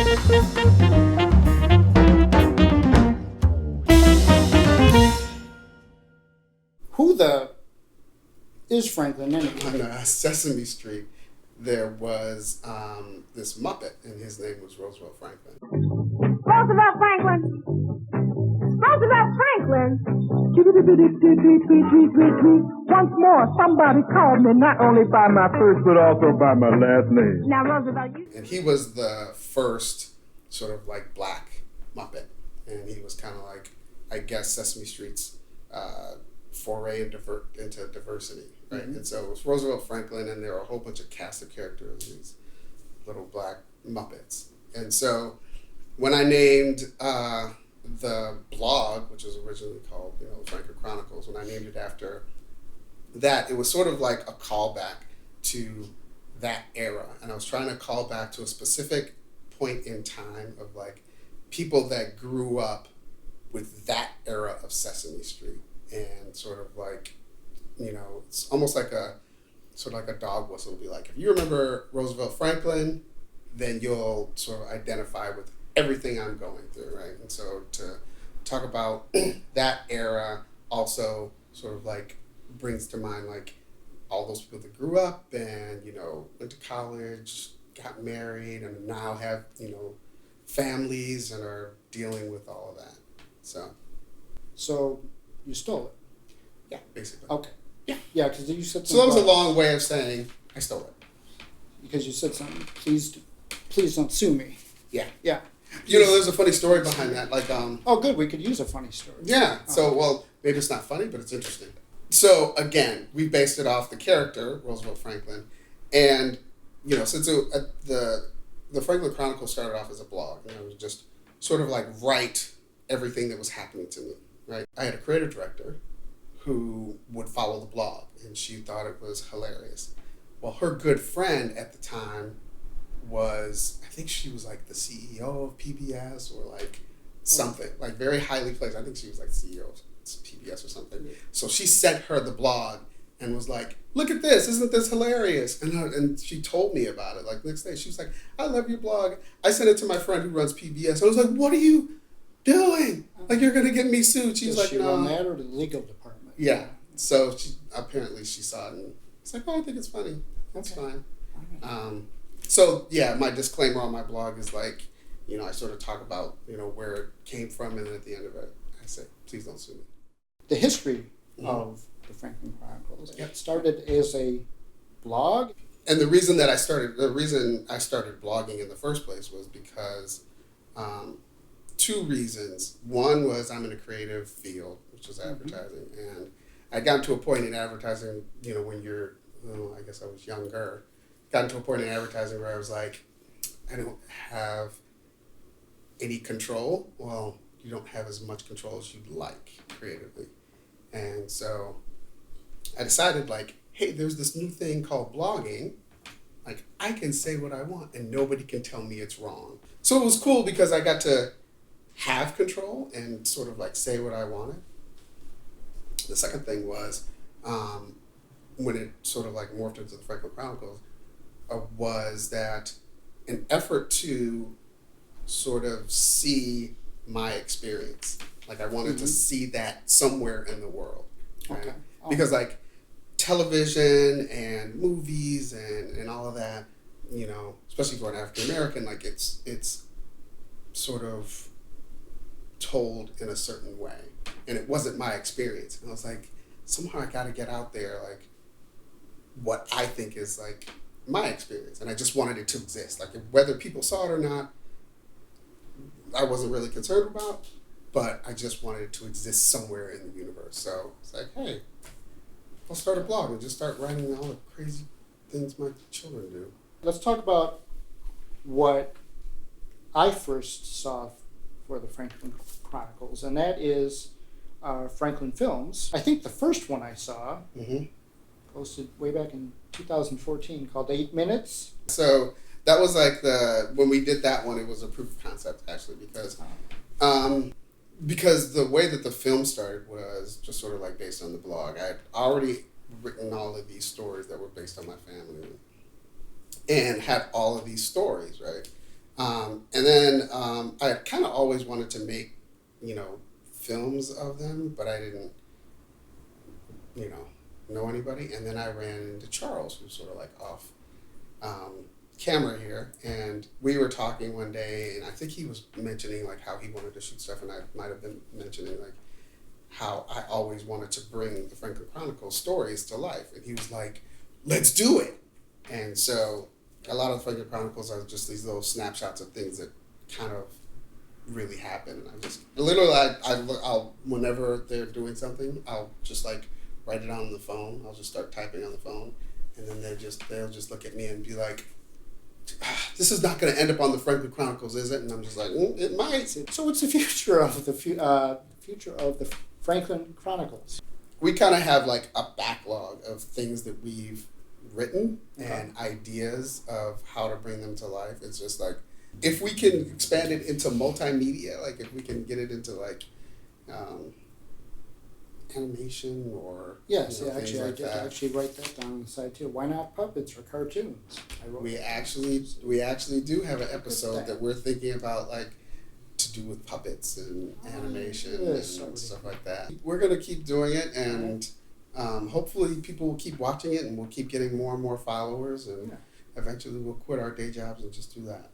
Who the is Franklin anyway? On Sesame Street, there was this Muppet, and his name was Roosevelt Franklin. Roosevelt Franklin! Roosevelt Franklin! Once more, somebody called me not only by my first but also by my last name. Now, Roosevelt, you... And he was the first sort of like black Muppet, and he was kind of like, I guess, Sesame Street's foray into diversity, right? Mm-hmm. And so it was Roosevelt Franklin, and there were a whole bunch of cast of characters, these little black Muppets. And so when I named the blog, which was originally called, Franklin Chronicles, when I named it after that, it was sort of like a callback to that era. And I was trying to call back to a specific point in time of like people that grew up with that era of Sesame Street. And sort of like, it's almost like a dog whistle. It'll be like, if you remember Roosevelt Franklin, then you'll sort of identify with everything I'm going through, right? And so to talk about that era also sort of like brings to mind like all those people that grew up and, went to college, got married, and now have, families and are dealing with all of that. So you stole it? Yeah, basically. Okay. Yeah. Yeah, because you said something. So that was a long way of saying I stole it. Because you said something. Please don't sue me. Yeah. Yeah. There's a funny story behind that. Like, oh, good. We could use a funny story. Yeah. So, well, maybe it's not funny, but it's interesting. So, again, we based it off the character, Roosevelt Franklin. And, since the Franklin Chronicles started off as a blog, it was just sort of like write everything that was happening to me, right? I had a creative director who would follow the blog, and she thought it was hilarious. Well, her good friend at the time was, I think she was like the CEO of PBS or like something, like very highly placed. I think she was like CEO of PBS or something. Yeah. So she sent her the blog and was like, look at this, isn't this hilarious? And she told me about it. Like next day, she was like, I love your blog. I sent it to my friend who runs PBS. I was like, what are you doing? Like, you're going to get me sued. She's like, no. Does she run that or the legal department? Yeah. So she saw it and it's like, oh, I think it's funny. That's fine. Right. So yeah, my disclaimer on my blog is like, I sort of talk about, where it came from, and then at the end of it, I say, please don't sue me. The history of the Franklin Chronicles. It started as a blog. And the reason I started blogging in the first place was because two reasons. One was I'm in a creative field, which is advertising, and I got to a point in advertising, when you're, I guess I was younger, gotten to a point in advertising where I was like, I don't have any control. Well, you don't have as much control as you'd like creatively. And so I decided like, hey, there's this new thing called blogging. Like, I can say what I want and nobody can tell me it's wrong. So it was cool because I got to have control and sort of like say what I wanted. The second thing was, when it sort of like morphed into the Franklin Chronicles, was that an effort to sort of see my experience. Like I wanted to see that somewhere in the world. Right? Okay. Oh. Because like television and movies and all of that, especially for an African American, like it's sort of told in a certain way. And it wasn't my experience. And I was like, somehow I gotta get out there like what I think is like my experience. And I just wanted it to exist. Like whether people saw it or not, I wasn't really concerned about, but I just wanted it to exist somewhere in the universe. So it's like, hey, I'll start a blog and just start writing all the crazy things my children do. Let's talk about what I first saw for the Franklin Chronicles, and that is Franklin Films. I think the first one I saw, posted way back in 2014, called 8 Minutes. So that was like when we did that one, it was a proof of concept actually, because the way that the film started was just sort of like based on the blog. I had already written all of these stories that were based on my family and had all of these stories, right? And then I kind of always wanted to make, films of them, but I didn't, know anybody. And then I ran into Charles, who's sort of like off camera here, and we were talking one day, and I think he was mentioning like how he wanted to shoot stuff, and I might have been mentioning like how I always wanted to bring the Franklin Chronicles stories to life, and he was like, "Let's do it." And so a lot of the Franklin Chronicles are just these little snapshots of things that kind of really happen, and I just literally I'll whenever they're doing something, I'll just like write it on the phone. I'll just start typing on the phone, and then they'll just look at me and be like, "This is not going to end up on the Franklin Chronicles, is it?" And I'm just like, "It might." So what's the future of the future of the Franklin Chronicles? We kind of have like a backlog of things that we've written and ideas of how to bring them to life. It's just like, if we can expand it into multimedia, like if we can get it into like animation or Yes, things actually, like I did that. actually write that down on the side too. Why not puppets or cartoons? I wrote We that. actually do have an episode that. that we're thinking about, like to do with puppets and animation yes, and already. stuff like that. We're gonna keep doing it, and hopefully people will keep watching it, and we'll keep getting more and more followers, and Yeah. eventually we'll quit our day jobs and just do that.